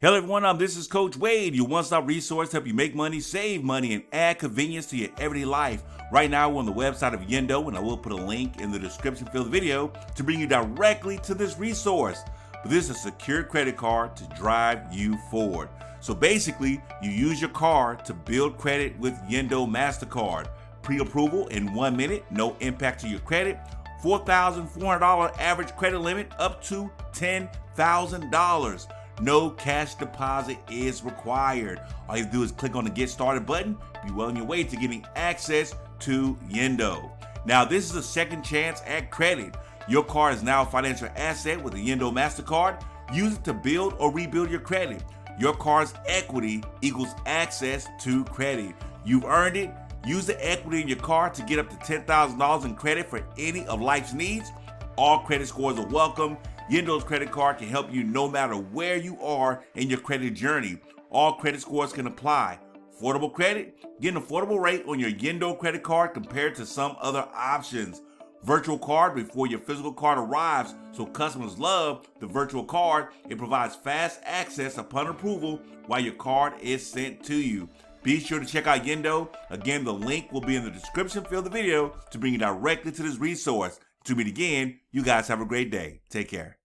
Hello everyone, this is Coach Wade, your one-stop resource to help you make money, save money, and add convenience to your everyday life. Right now we're on the website of Yendo, and I will put a link in the description field of the video to bring you directly to this resource. But this is a secured credit card to drive you forward. So basically, you use your card to build credit with Yendo Mastercard. Pre-approval in 1 minute, no impact to your credit, $4,400 average credit limit up to $10,000. No cash deposit is required. All you have to do is click on the Get Started button. Be well on your way to getting access to Yendo. Now, this is a second chance at credit. Your card is now a financial asset with a Yendo Mastercard. Use it to build or rebuild your credit. Your card's equity equals access to credit. You've earned it. Use the equity in your card to get up to $10,000 in credit for any of life's needs. All credit scores are welcome. Yendo's credit card can help you no matter where you are in your credit journey. All credit scores can apply. Affordable credit? Get an affordable rate on your Yendo credit card compared to some other options. Virtual card before your physical card arrives, so customers love the virtual card. It provides fast access upon approval while your card is sent to you. Be sure to check out Yendo. Again, the link will be in the description field of the video to bring you directly to this resource. To meet again, you guys have a great day. Take care.